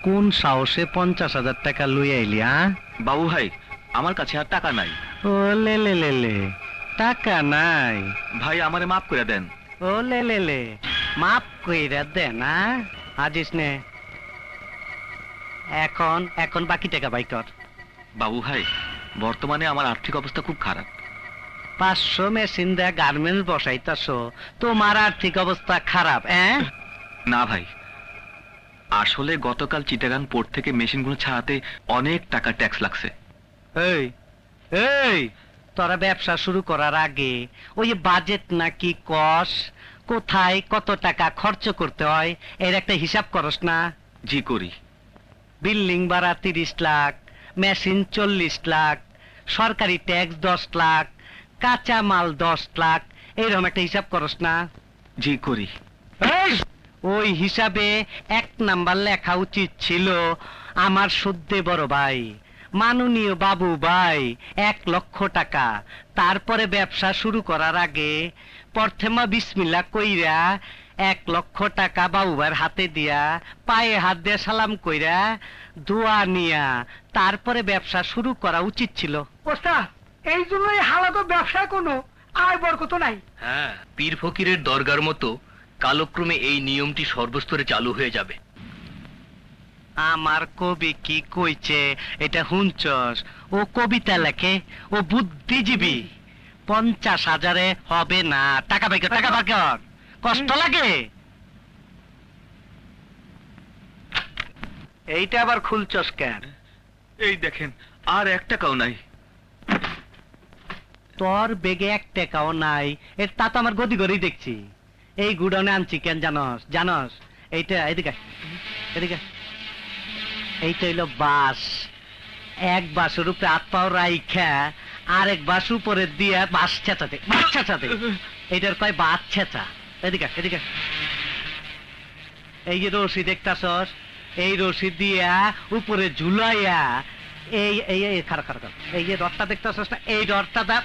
কোন সাহসে 50,000 টাকা লই আইলি? বাবু ভাই, আমার কাছে আর টাকা নাই। ও লে লে লে লে, টাকা নাই? ভাই আমারে মাফ করে দেন। ও লে লে লে, মাফ কইরা দে না? আজিস নে, এখন এখন বাকি টাকা বাই কর। বাবু ভাই, বর্তমানে আমার আর্থিক অবস্থা খুব খারাপ। 500 মেশিন দেয়া গার্মেন্টস বসাইতাছ, তোমার আর্থিক অবস্থা খারাপ? না ভাই, আসলে গতকাল চিটাগাং পোর্ট থেকে মেশিনগুলো ছাড়াতে অনেক টাকা ট্যাক্স লাগছে। এই এই, তোরা ব্যবসা শুরু করার আগে ওই বাজেট নাকি কস, কোথায় কত টাকা খরচ করতে হয় এর একটা হিসাব করস না? জি করি। বিল্ডিং ভাড়া 30 লাখ, মেশিন 40 লাখ, সরকারি ট্যাক্স 10 লাখ, কাঁচা মাল 10 লাখ, এইরকম একটা হিসাব করস না? জি করি। ওই হিসাবে 1 নাম্বার লেখা উচিত ছিল আমার সদ্যে বড় ভাই মাননীয় বাবু ভাই 1 লক্ষ টাকা। তারপরে ব্যবসা শুরু করার আগে প্রথমে বিসমিল্লাহ কইরা 1 লক্ষ টাকা বাবু ভাইয়ের হাতে দিয়া পায়ে হাত দিয়ে সালাম কইরা দোয়া নিয়া তারপরে ব্যবসা শুরু করা উচিত ছিল। ওস্তাদ, এই জন্যই হালাত ব্যবসায় কোনো আয় বরকত নাই। হ্যাঁ, পীর ফকিরের দরগার মতো কালক্রমে এই নিয়মটি সর্বস্তরে চালু হয়ে যাবে। আমার কবি কি কইছে এটা হুঁচস? ও কবিতা লেখে, ও বুদ্ধিজীবী। 50,000-এ হবে না। টাকা পাই, টাকা পাই, কষ্ট লাগে। এইটা আবার খুলছস কেন? এই দেখেন, আর 1 টাকাও নাই। তোর বেগে 1 টাকাও নাই, এর তা তো আমার গদি গড়ি দেখছি। এই গুডাউনে আনছি কেন জানস? জানস এইটা, এদিকে এদিকে, এইটা হইলো বাস। 1 বাসের উপরে হাত পাও রাইখা আরেক বাস উপরে দিয়া বাস ছেঁচাতে, বাস ছেঁচাতে, এইটার কয় বাস ছেঁচা। এদিকে এদিকে, এই যে রশি দেখতাছস, এই রশি দিয়া উপরে ঝুলাইয়া এই এই এই খারাপ খারাপ, এই যে রডটা দেখতাছস না, এই রডটা দা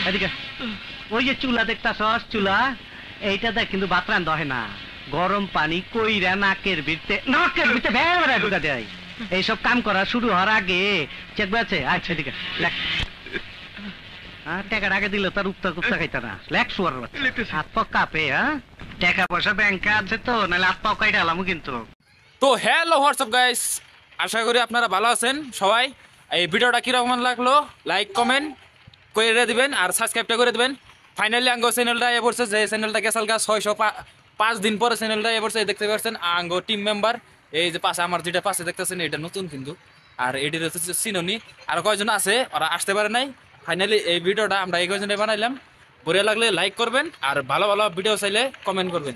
এদিকে। ওই যে চুলা দেখতাছস, চুলা এইটা দেখ, কিন্তু ভাত রান্ধা হয় না। গরম পানি কইরা নাকের ভিতরে ভেড়া ঢুকা দেয়। এইসব কাম করা শুরু হওয়ার আগে চেক আছে। আচ্ছা ঠিক আছে, টাকার আগে দিলে তার উত্তর কুপ্তা খাইতা না। লেখ শুয়ার হাত পা কাঁপে। টাকা পয়সা ব্যাংকে আছে তো, নাহলে হাত পা কাইটা আলামু কিন্তু। তো হ্যালো হোয়াটসঅ্যাপ গাইস, আশা করি আপনারা ভালো আছেন সবাই। এই ভিডিওটা কিরকম লাগলো লাইক কমেন্ট করে দিবেন আর সাবস্ক্রাইবটা করে দিবেন। ফাইনালি আঙ্গো চ্যানেলটা এ পড়ছে, যে চ্যানেলটা গেছাল গা 605 দিন পরে চ্যানেলটা এ পড়ছে, দেখতে পাচ্ছেন আঙ্গো টিম মেম্বার। এই যে পাশে আমার যেটা পাশে দেখতেছেন এটা নতুন কিন্তু, আর এটির হচ্ছে চিননি। আর কয়জন আছে ওরা আসতে পারে নাই। ফাইনালি এই ভিডিওটা আমরা এই কয়জনে বানাইলাম। বড়িয়া লাগলে লাইক করবেন আর ভালো ভালো ভিডিও চাইলে কমেন্ট করবেন।